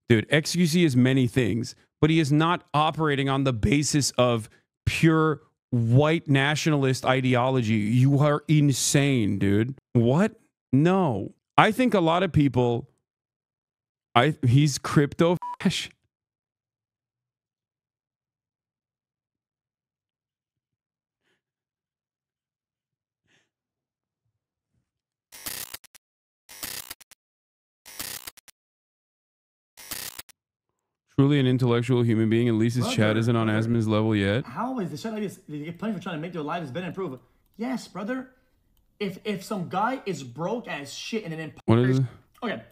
Dude, xQc is many things, but he is not operating on the basis of pure white nationalist ideology. You are insane, dude. What? No. I think a lot of people, he's crypto fashion. Truly an intellectual human being. At least his chat isn't on Asman's level yet. How is the chat like this? They get punished for trying to make their lives better and improve? Yes, brother. If some guy is broke as shit and then what is it? Okay,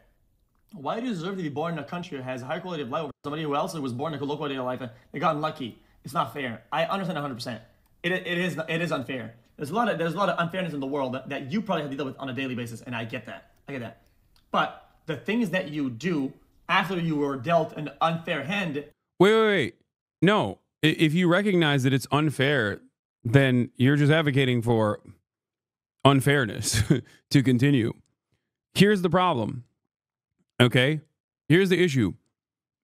why do you deserve to be born in a country that has a high quality of life over somebody who else was born in a low quality of life and they got unlucky? It's not fair. I understand 100%. It is unfair. There's a lot of unfairness in the world that you probably have to deal with on a daily basis, and I get that. But the things that you do after you were dealt an unfair hand. Wait. No, if you recognize that it's unfair, then you're just advocating for unfairness to continue. Here's the problem. Okay, here's the issue.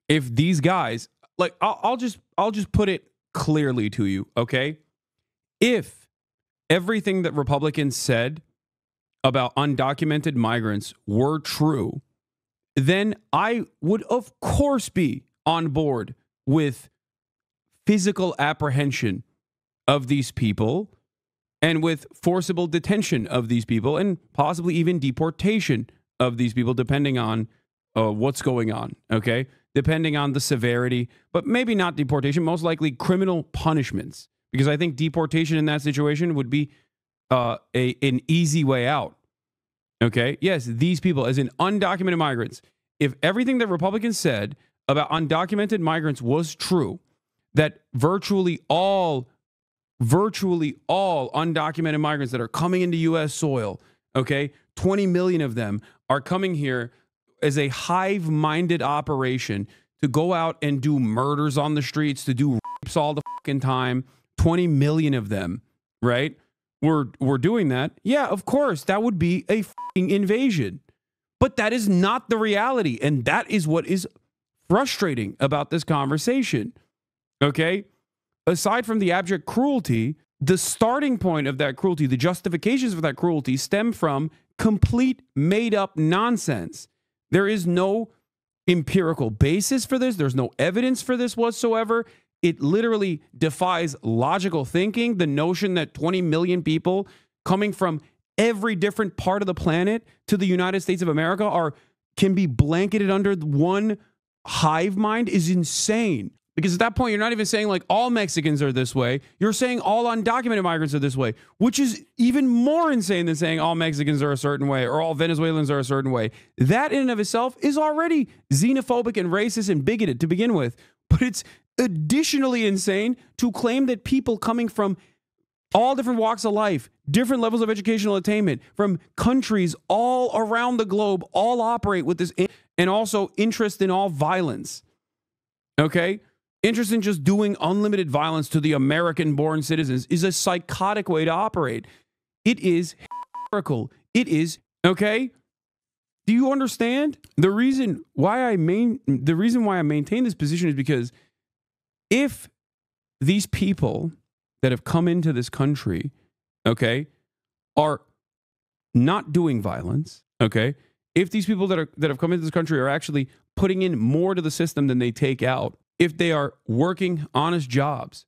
If these guys, like, I'll just put it clearly to you. Okay, if everything that Republicans said about undocumented migrants were true, then I would, of course, be on board with physical apprehension of these people and with forcible detention of these people and possibly even deportation of these people, depending on what's going on, okay? Depending on the severity, but maybe not deportation, most likely criminal punishments, because I think deportation in that situation would be an easy way out. Okay. Yes, these people, as in undocumented migrants, if everything that Republicans said about undocumented migrants was true, that virtually all undocumented migrants that are coming into U.S. soil, okay, 20 million of them are coming here as a hive-minded operation to go out and do murders on the streets, to do rapes all the fucking time. 20 million of them, right? We're doing that. Yeah, of course, that would be a fucking invasion. But that is not the reality. And that is what is frustrating about this conversation. Okay? Aside from the abject cruelty, the starting point of that cruelty, the justifications for that cruelty stem from complete made-up nonsense. There is no empirical basis for this. There's no evidence for this whatsoever. It literally defies logical thinking. The notion that 20 million people coming from every different part of the planet to the United States of America can be blanketed under one hive mind is insane. Because at that point, you're not even saying like all Mexicans are this way. You're saying all undocumented migrants are this way, which is even more insane than saying all Mexicans are a certain way or all Venezuelans are a certain way. That in and of itself is already xenophobic and racist and bigoted to begin with. But it's additionally insane to claim that people coming from all different walks of life, different levels of educational attainment, from countries all around the globe, all operate with this and also interest in all violence. Okay? Interest in just doing unlimited violence to the American-born citizens is a psychotic way to operate. It is hysterical. It is, okay? Do you understand? The reason why I maintain this position is because if these people that have come into this country, okay, are not doing violence, okay, if these people that have come into this country are actually putting in more to the system than they take out, if they are working honest jobs,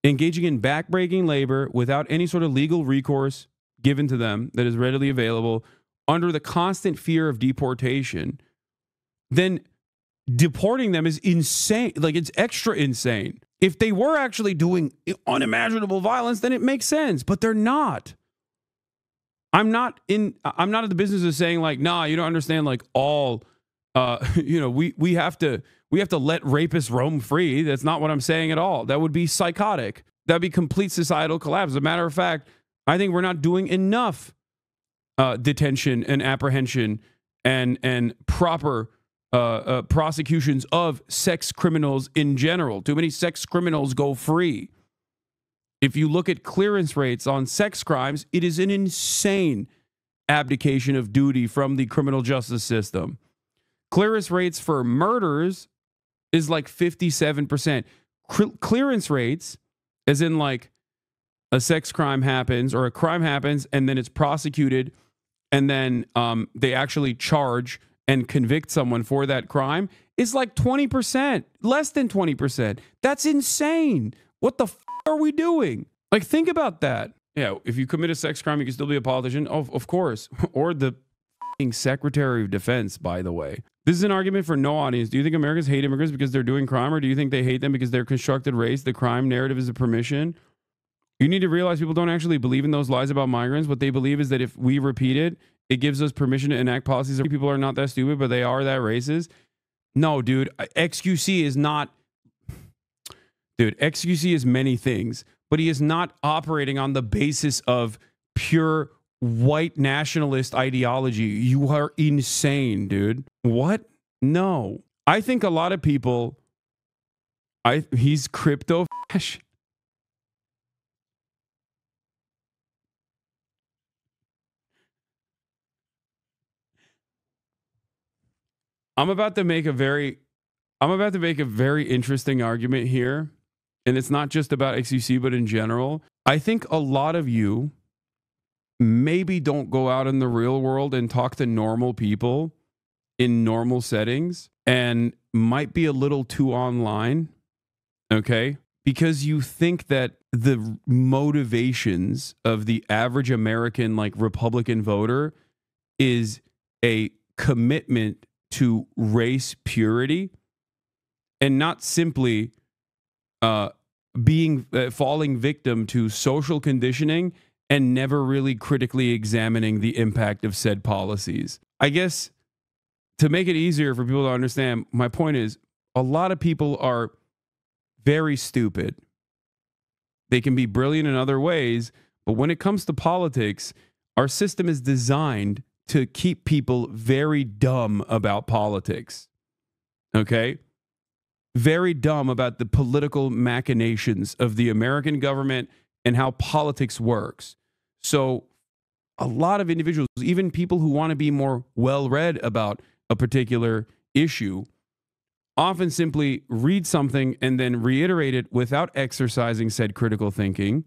engaging in backbreaking labor without any sort of legal recourse given to them that is readily available, under the constant fear of deportation, then deporting them is insane. Like, it's extra insane. If they were actually doing unimaginable violence, then it makes sense, but they're not. I'm not in the business of saying like, nah, you don't understand, like all, we have to let rapists roam free. That's not what I'm saying at all. That would be psychotic. That'd be complete societal collapse. As a matter of fact, I think we're not doing enough detention and apprehension and proper prosecutions of sex criminals in general. Too many sex criminals go free. If you look at clearance rates on sex crimes, it is an insane abdication of duty from the criminal justice system. Clearance rates for murders is like 57%. Clearance rates, as in like a sex crime happens or a crime happens and then it's prosecuted and then they actually charge and convict someone for that crime, is like 20%, less than 20%. That's insane. What the are we doing? Like, think about that. Yeah, if you commit a sex crime, you can still be a politician. Oh, of course. Or the Secretary of Defense, by the way. This is an argument for no audience. Do you think Americans hate immigrants because they're doing crime, or do you think they hate them because they're constructed race? The crime narrative is a permission. You need to realize people don't actually believe in those lies about migrants. What they believe is that if we repeat it, it gives us permission to enact policies. People are not that stupid, but they are that racist. No, dude. xQc is not... Dude, xQc is many things, but he is not operating on the basis of pure white nationalist ideology. You are insane, dude. What? No. I think a lot of people... He's crypto fashion. I'm about to make a very interesting argument here. And it's not just about xQc, but in general. I think a lot of you maybe don't go out in the real world and talk to normal people in normal settings and might be a little too online. Okay? Because you think that the motivations of the average American, like, Republican voter is a commitment to race purity and not simply falling victim to social conditioning and never really critically examining the impact of said policies. I guess to make it easier for people to understand, my point is a lot of people are very stupid. They can be brilliant in other ways, but when it comes to politics, our system is designed to keep people very dumb about politics. Okay? Very dumb about the political machinations of the American government and how politics works. So a lot of individuals, even people who want to be more well-read about a particular issue, often simply read something and then reiterate it without exercising said critical thinking.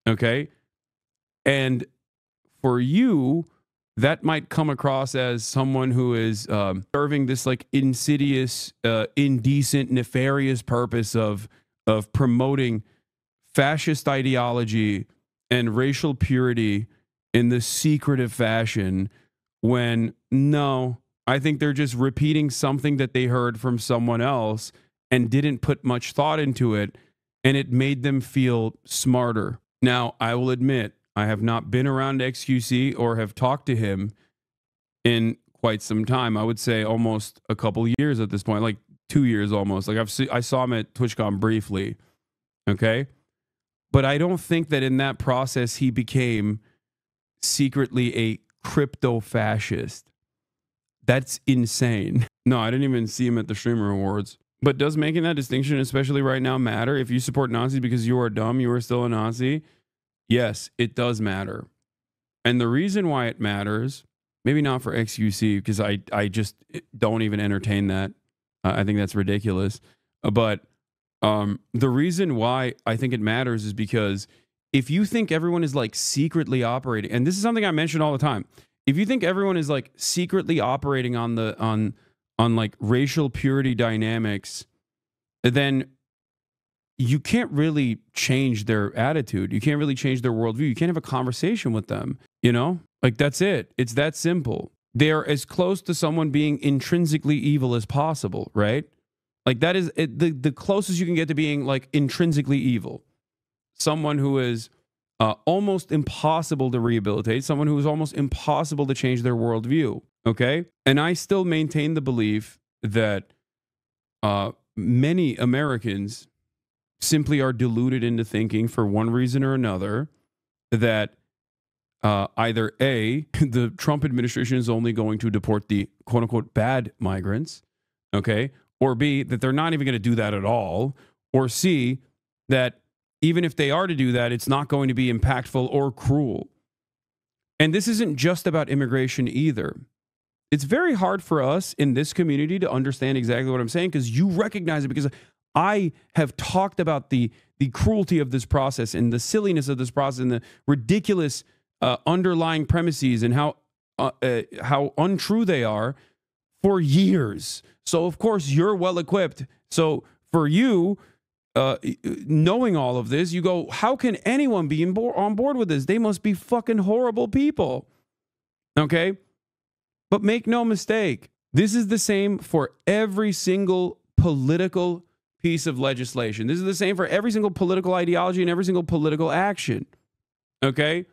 Okay? And for you, that might come across as someone who is serving this like insidious, indecent, nefarious purpose of promoting fascist ideology and racial purity in this secretive fashion, when no, I think they're just repeating something that they heard from someone else and didn't put much thought into it, and it made them feel smarter. Now, I will admit, I have not been around xQc or have talked to him in quite some time. I would say almost a couple years at this point, like 2 years almost. Like I saw him at TwitchCon briefly. Okay? But I don't think that in that process he became secretly a crypto fascist. That's insane. No, I didn't even see him at the Streamer Awards. But does making that distinction, especially right now, matter? If you support Nazis because you are dumb, you are still a Nazi? Yes, it does matter. And the reason why it matters, maybe not for xQc, because I just don't even entertain that. I think that's ridiculous. But the reason why I think it matters is because if you think everyone is like secretly operating, and this is something I mention all the time, if you think everyone is like secretly operating on like racial purity dynamics, then you can't really change their attitude. You can't really change their worldview. You can't have a conversation with them, you know? Like, that's it. It's that simple. They're as close to someone being intrinsically evil as possible, right? Like, that is the closest you can get to being, like, intrinsically evil. Someone who is almost impossible to rehabilitate, someone who is almost impossible to change their worldview, okay? And I still maintain the belief that many Americans simply are deluded into thinking, for one reason or another, that either A, the Trump administration is only going to deport the quote-unquote bad migrants, okay? Or B, that they're not even going to do that at all. Or C, that even if they are to do that, it's not going to be impactful or cruel. And this isn't just about immigration either. It's very hard for us in this community to understand exactly what I'm saying because you recognize it, because I have talked about the cruelty of this process and the silliness of this process and the ridiculous underlying premises and how untrue they are for years. So of course you're well equipped. So for you, knowing all of this, you go, how can anyone be on board with this? They must be fucking horrible people. Okay? But make no mistake, this is the same for every single political piece of legislation. This is the same for every single political ideology and every single political action. Okay?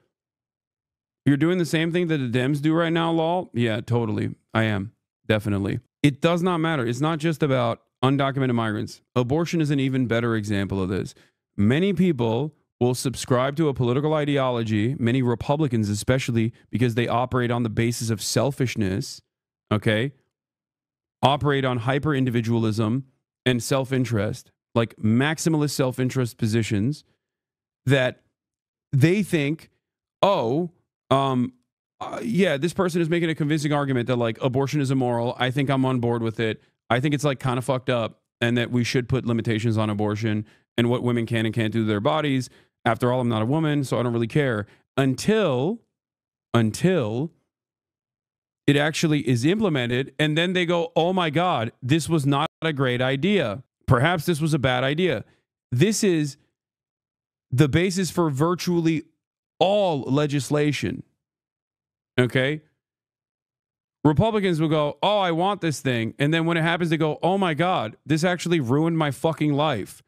You're doing the same thing that the Dems do right now, lol? Yeah, totally. I am. Definitely. It does not matter. It's not just about undocumented migrants. Abortion is an even better example of this. Many people will subscribe to a political ideology, many Republicans especially, because they operate on the basis of selfishness, okay? Operate on hyper-individualism and self-interest, like maximalist self-interest positions that they think, yeah, this person is making a convincing argument that like abortion is immoral. I think I'm on board with it. I think it's like kind of fucked up and that we should put limitations on abortion and what women can and can't do to their bodies. After all, I'm not a woman, so I don't really care. Until it actually is implemented, and then they go, oh my God, this was not a great idea. Perhaps this was a bad idea. This is the basis for virtually all legislation. Okay? Republicans will go, oh, I want this thing. And then when it happens, they go, oh my God, this actually ruined my fucking life.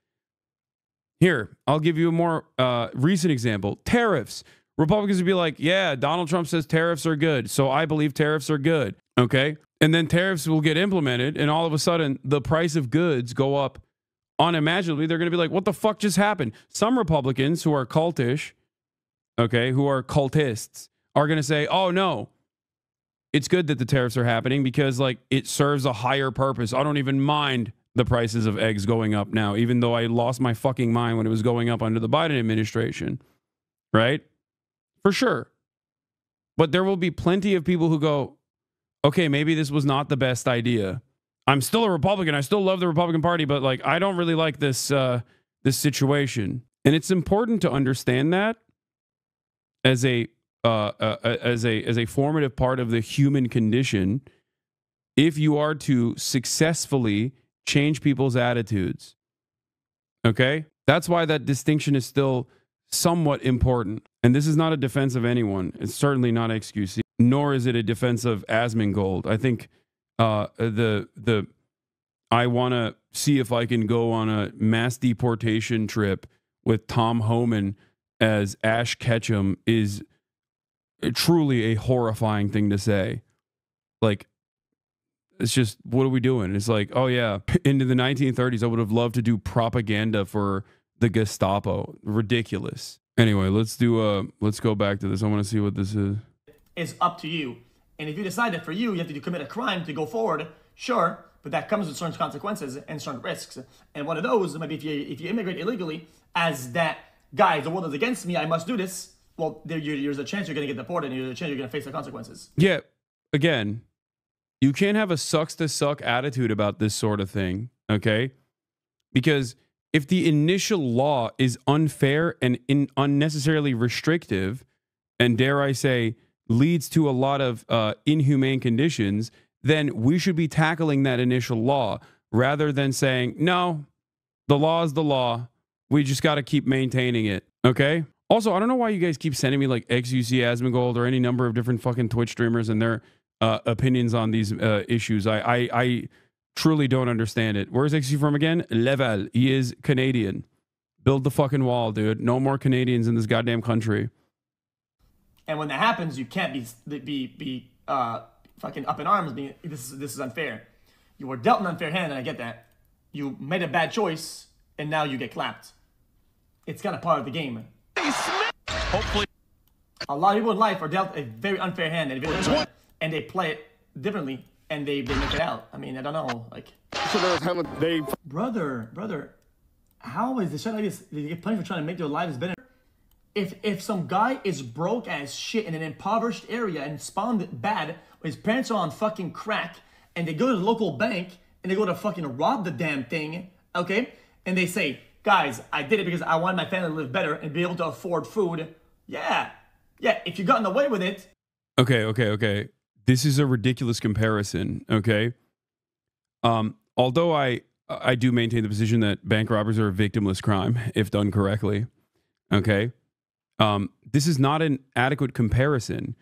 Here, I'll give you a more recent example. Tariffs. Republicans would be like, yeah, Donald Trump says tariffs are good, so I believe tariffs are good. Okay? And then tariffs will get implemented, and all of a sudden, the price of goods go up unimaginably. They're going to be like, what the fuck just happened? Some Republicans who are cultish, okay, who are cultists, are going to say, oh no, it's good that the tariffs are happening because like it serves a higher purpose. I don't even mind the prices of eggs going up now, even though I lost my fucking mind when it was going up under the Biden administration, right? For sure. But there will be plenty of people who go, okay, maybe this was not the best idea. I'm still a Republican. I still love the Republican Party, but like I don't really like this this situation. And it's important to understand that as a formative part of the human condition if you are to successfully change people's attitudes. Okay? That's why that distinction is still somewhat important. And this is not a defense of anyone. It's certainly not xQc, nor is it a defense of Asmongold. I think I want to see if I can go on a mass deportation trip with Tom Homan as Ash Ketchum is truly a horrifying thing to say. Like, it's just, what are we doing? It's like, oh yeah, into the 1930s, I would have loved to do propaganda for the Gestapo. Ridiculous. Anyway, let's go back to this. I want to see what this is. It's up to you. And if you decide that for you, you have to commit a crime to go forward, sure, but that comes with certain consequences and certain risks. And one of those might be if you immigrate illegally, as that guy, the world is against me, I must do this. Well, there's a chance you're going to get deported and there's a chance you're going to face the consequences. Yeah, again, you can't have a sucks to suck attitude about this sort of thing, okay? Because if the initial law is unfair and unnecessarily restrictive, and dare I say, leads to a lot of inhumane conditions, then we should be tackling that initial law rather than saying, no, the law is the law. We just got to keep maintaining it, okay? Also, I don't know why you guys keep sending me like xQc, Asmongold, or any number of different fucking Twitch streamers and their opinions on these issues. I truly don't understand it. Where's xQc from again? Level. He is Canadian. Build the fucking wall, dude. No more Canadians in this goddamn country. And when that happens, you can't be fucking up in arms being this is unfair. You were dealt an unfair hand, and I get that. You made a bad choice, and now you get clapped. It's kind of part of the game. Hopefully, a lot of people in life are dealt a very unfair hand, and they play it differently, and they make it out. I mean, I don't know, like. Brother, how is this shit like this? They get punished for trying to make their lives better. If some guy is broke as shit in an impoverished area and spawned bad, his parents are on fucking crack, and they go to the local bank and they go to fucking rob the damn thing, okay? And they say, guys, I did it because I wanted my family to live better and be able to afford food. Yeah, if you gotten away with it. Okay. This is a ridiculous comparison, okay? Although I do maintain the position that bank robberies are a victimless crime if done correctly, okay? This is not an adequate comparison,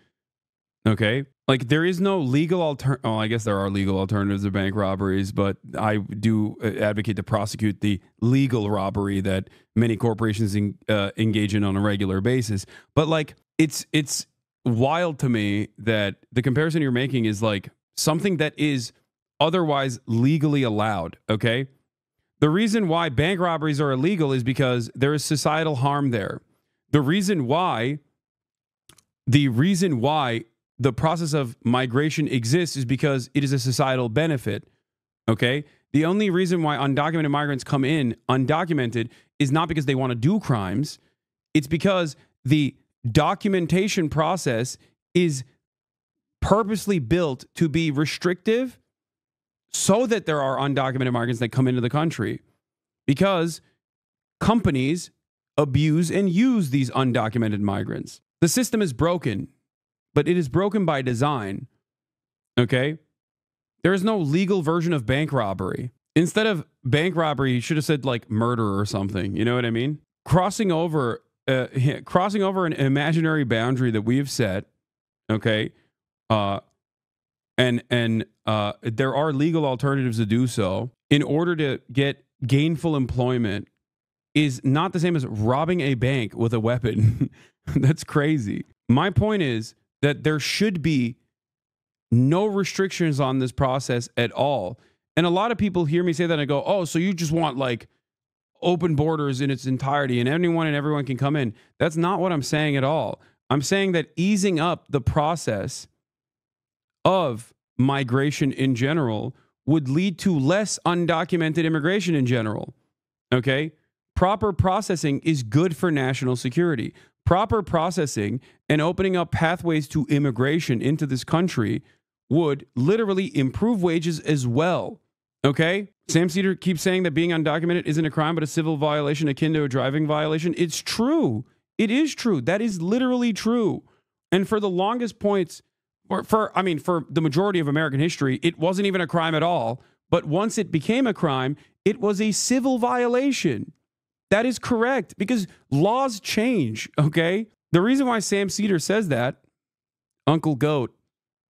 okay? Like, there is no legal oh, I guess there are legal alternatives to bank robberies, but I do advocate to prosecute the legal robbery that many corporations engage in on a regular basis. But, like, it's wild to me that the comparison you're making is, like, something that is otherwise legally allowed, okay? The reason why bank robberies are illegal is because there is societal harm there. The reason why the process of migration exists is because it is a societal benefit, okay? The only reason why undocumented migrants come in undocumented is not because they want to do crimes. It's because the documentation process is purposely built to be restrictive so that there are undocumented migrants that come into the country, because companies abuse and use these undocumented migrants. The system is broken, but it is broken by design, okay? There is no legal version of bank robbery. Instead of bank robbery, you should have said, like, murder or something. You know what I mean? Crossing over an imaginary boundary that we have set, okay? And there are legal alternatives to do so in order to get gainful employment is not the same as robbing a bank with a weapon. That's crazy. My point is that there should be no restrictions on this process at all. And a lot of people hear me say that and go, oh, so you just want, like, open borders in its entirety and anyone and everyone can come in. That's not what I'm saying at all. I'm saying that easing up the process of migration in general would lead to less undocumented immigration in general. Okay? Proper processing is good for national security. Proper processing and opening up pathways to immigration into this country would literally improve wages as well. Okay? Sam Cedar keeps saying that being undocumented isn't a crime, but a civil violation akin to a driving violation. It's true. It is true. That is literally true. And for the longest points, for the majority of American history, it wasn't even a crime at all. But once it became a crime, it was a civil violation. That is correct, because laws change, okay? The reason why Sam Cedar says that, Uncle Goat,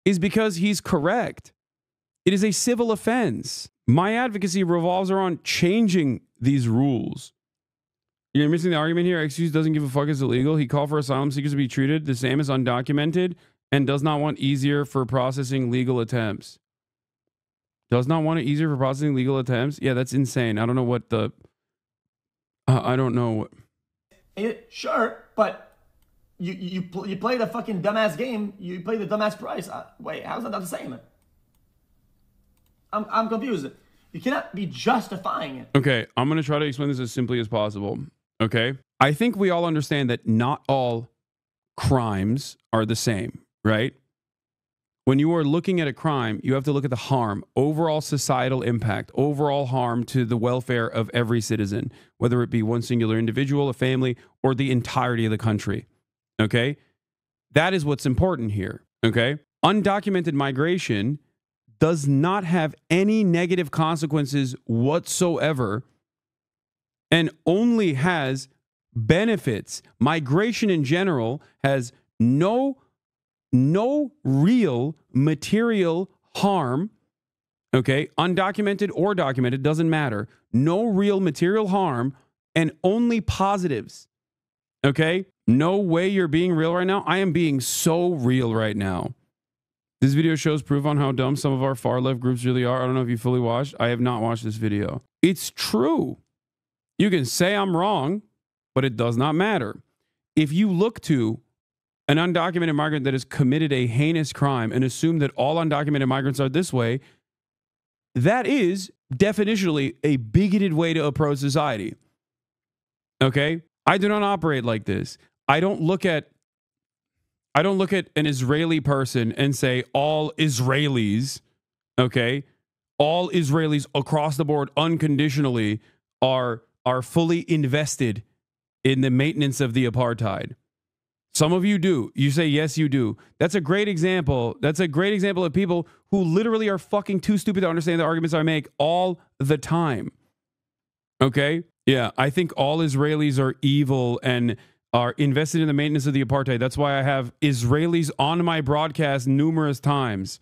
is because he's correct. It is a civil offense. My advocacy revolves around changing these rules. You're missing the argument here. xQc doesn't give a fuck is illegal. He called for asylum seekers to be treated the same as undocumented and does not want easier for processing legal attempts. Does not want it easier for processing legal attempts? Yeah, that's insane. I don't know what the... I don't know. Sure, but you play the fucking dumbass game. You play the dumbass price. Wait, how's that not the same? I'm confused. You cannot be justifying it. Okay, I'm going to try to explain this as simply as possible. Okay? I think we all understand that not all crimes are the same, right? When you are looking at a crime, you have to look at the harm, overall societal impact, overall harm to the welfare of every citizen, whether it be one singular individual, a family, or the entirety of the country. Okay? That is what's important here. Okay? Undocumented migration does not have any negative consequences whatsoever and only has benefits. Migration in general has no real material harm, okay? Undocumented or documented, doesn't matter. No real material harm and only positives, okay? No way you're being real right now. I am being so real right now. This video shows proof on how dumb some of our far left groups really are. I don't know if you fully watched. I have not watched this video. It's true. You can say I'm wrong, but it does not matter. If you look to an undocumented migrant that has committed a heinous crime and assume that all undocumented migrants are this way, that is definitionally a bigoted way to approach society. Okay? I do not operate like this. I don't look at an Israeli person and say all Israelis, okay, all Israelis across the board unconditionally are fully invested in the maintenance of the apartheid. Some of you do. You say, yes, you do. That's a great example. That's a great example of people who literally are fucking too stupid to understand the arguments I make all the time. Okay? Yeah, I think all Israelis are evil and are invested in the maintenance of the apartheid. That's why I have Israelis on my broadcast numerous times,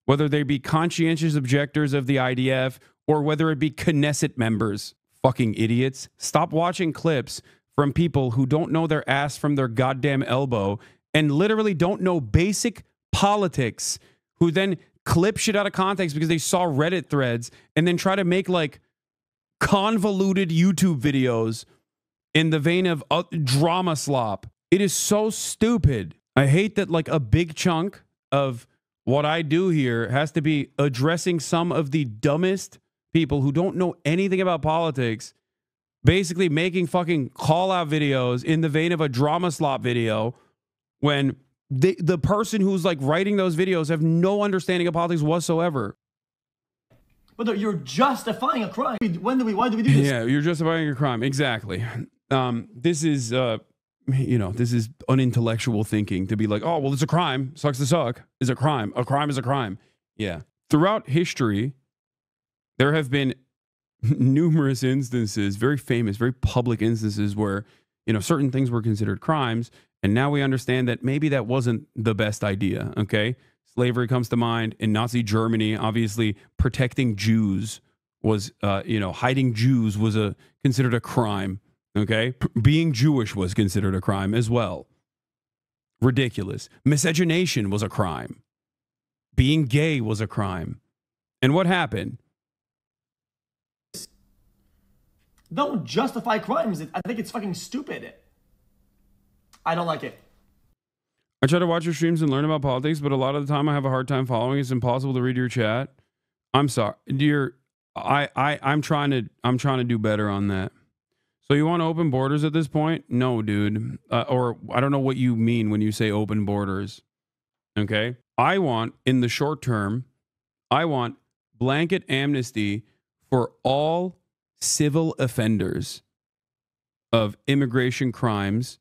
whether they be conscientious objectors of the IDF or whether it be Knesset members. Fucking idiots. Stop watching clips from people who don't know their ass from their goddamn elbow and literally don't know basic politics, who then clip shit out of context because they saw Reddit threads and then try to make like convoluted YouTube videos in the vein of drama slop. It is so stupid. I hate that like a big chunk of what I do here has to be addressing some of the dumbest people who don't know anything about politics, basically making fucking call-out videos in the vein of a drama slop video when the person who's like writing those videos have no understanding of politics whatsoever. But you're justifying a crime. Why do we do this? Yeah, you're justifying a crime. Exactly. This is, this is unintellectual thinking to be like, oh, well, it's a crime. Sucks to suck is a crime. A crime is a crime. Yeah. Throughout history, there have been numerous instances, very famous, very public instances where, certain things were considered crimes. And now we understand that maybe that wasn't the best idea. Okay. Slavery comes to mind. In Nazi Germany, obviously protecting Jews was, hiding Jews was considered a crime. Okay. Being Jewish was considered a crime as well. Ridiculous. Miscegenation was a crime. Being gay was a crime. And what happened? Don't justify crimes. I think it's fucking stupid. I don't like it. I try to watch your streams and learn about politics, but a lot of the time I have a hard time following. It's impossible to read your chat. I'm sorry, dear. I'm trying to do better on that. So you want to open borders at this point? No, dude. Or I don't know what you mean when you say open borders. Okay. I want, in the short term, I want blanket amnesty for all civil offenders of immigration crimes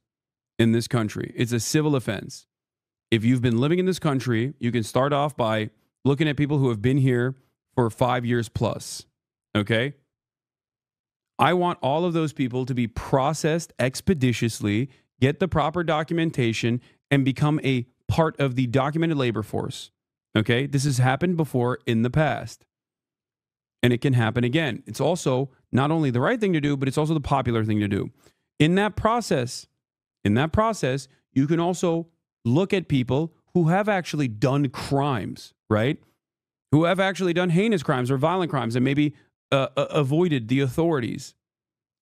in this country. It's a civil offense. If you've been living in this country, you can start off by looking at people who have been here for 5 years plus. Okay? I want all of those people to be processed expeditiously, get the proper documentation, and become a part of the documented labor force. Okay? This has happened before in the past. And it can happen again. It's also not only the right thing to do, but it's also the popular thing to do. In that process, you can also look at people who have actually done crimes, right? Who have actually done heinous crimes or violent crimes and maybe avoided the authorities.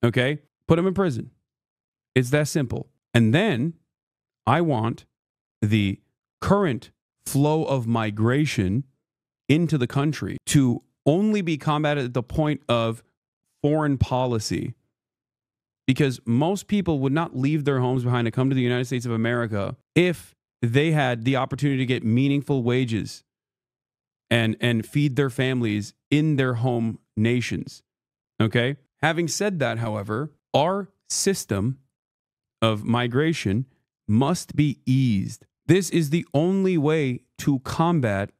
Okay? Put them in prison. It's that simple. And then I want the current flow of migration into the country to only be combated at the point of foreign policy. Because most people would not leave their homes behind to come to the United States of America if they had the opportunity to get meaningful wages and feed their families in their home nations. Okay? Having said that, however, our system of migration must be eased. This is the only way to combat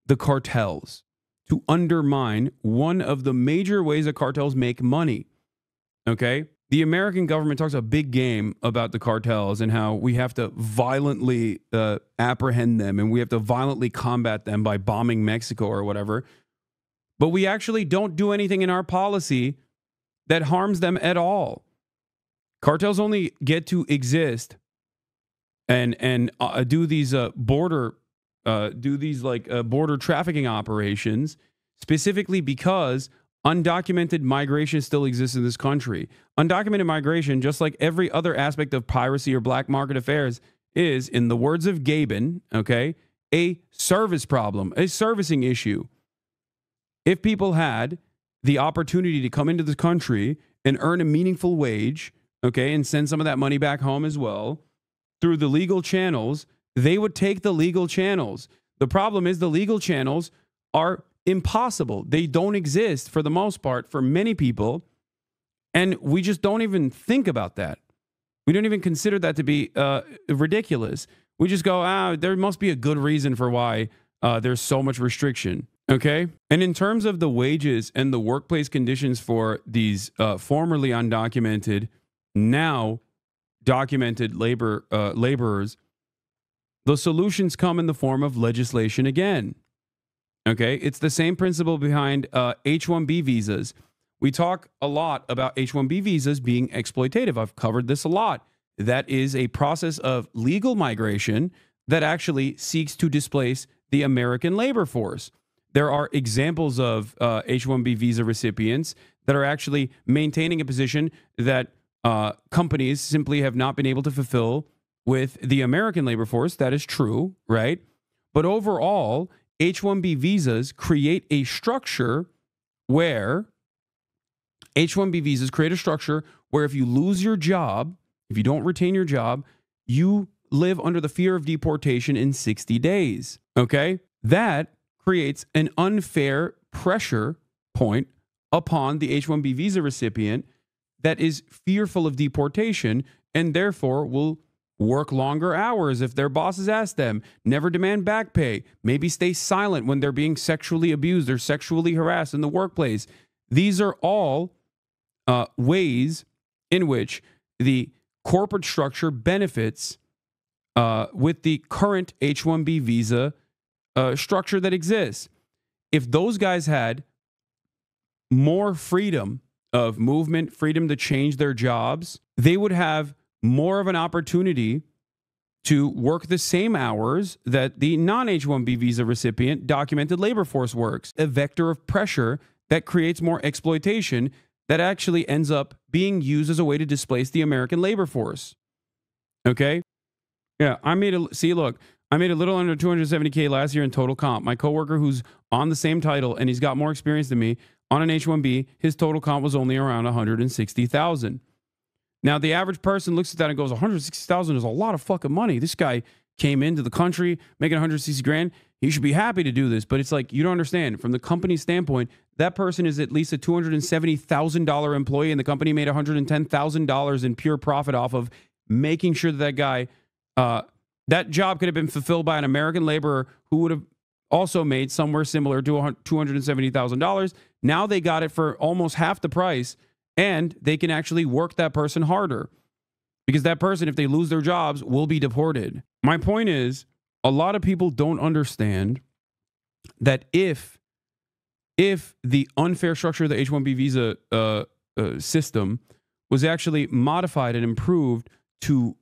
the cartels, to undermine one of the major ways that cartels make money. Okay? The American government talks a big game about the cartels and how we have to violently apprehend them and we have to violently combat them by bombing Mexico or whatever. But we actually don't do anything in our policy that harms them at all. Cartels only get to exist and do these border trafficking operations specifically because undocumented migration still exists in this country. Undocumented migration, just like every other aspect of piracy or black market affairs, is, in the words of Gaben, okay, a service problem, a servicing issue. If people had the opportunity to come into this country and earn a meaningful wage, okay, and send some of that money back home as well through the legal channels, they would take the legal channels. The problem is the legal channels are impossible. They don't exist for the most part for many people, and we just don't even think about that. We don't even consider that to be ridiculous. We just go, there must be a good reason for why there's so much restriction. Okay. And in terms of the wages and the workplace conditions for these formerly undocumented, now documented laborers, the solutions come in the form of legislation again. Okay. It's the same principle behind H-1B visas. We talk a lot about H-1B visas being exploitative. I've covered this a lot. That is a process of legal migration that actually seeks to displace the American labor force. There are examples of H-1B visa recipients that are actually maintaining a position that companies simply have not been able to fulfill with the American labor force. That is true, right? But overall, H-1B visas create a structure where H-1B visas create a structure where if you lose your job, if you don't retain your job, you live under the fear of deportation in 60 days. Okay? That creates an unfair pressure point upon the H-1B visa recipient that is fearful of deportation and therefore will work longer hours if their bosses ask them, never demand back pay, maybe stay silent when they're being sexually abused or sexually harassed in the workplace. These are all ways in which the corporate structure benefits with the current H-1B visa structure that exists. If those guys had more freedom of movement, freedom to change their jobs, they would have more of an opportunity to work the same hours that the non-H-1B visa recipient documented labor force works. A vector of pressure that creates more exploitation that actually ends up being used as a way to displace the American labor force. Okay? Yeah, I made a little under 270K last year in total comp. My coworker who's on the same title and he's got more experience than me on an H-1B, his total comp was only around 160,000. Now, the average person looks at that and goes, 160,000 is a lot of fucking money. This guy came into the country making 160 grand. He should be happy to do this. But it's like, you don't understand. From the company's standpoint, that person is at least a $270,000 employee, and the company made $110,000 in pure profit off of making sure that guy, that job could have been fulfilled by an American laborer who would have also made somewhere similar to $270,000. Now they got it for almost half the price, and they can actually work that person harder because that person, if they lose their jobs, will be deported. My point is, a lot of people don't understand that if the unfair structure of the H-1B visa system was actually modified and improved to,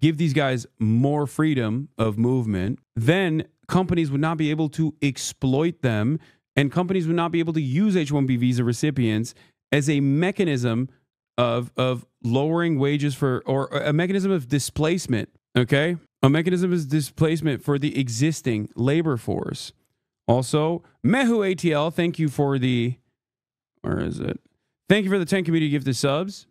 give these guys more freedom of movement, then companies would not be able to exploit them, and companies would not be able to use H-1B visa recipients as a mechanism of lowering wages or a mechanism of displacement, okay? A mechanism of displacement for the existing labor force. Also, Mehu ATL, thank you for the 10 community gifted subs.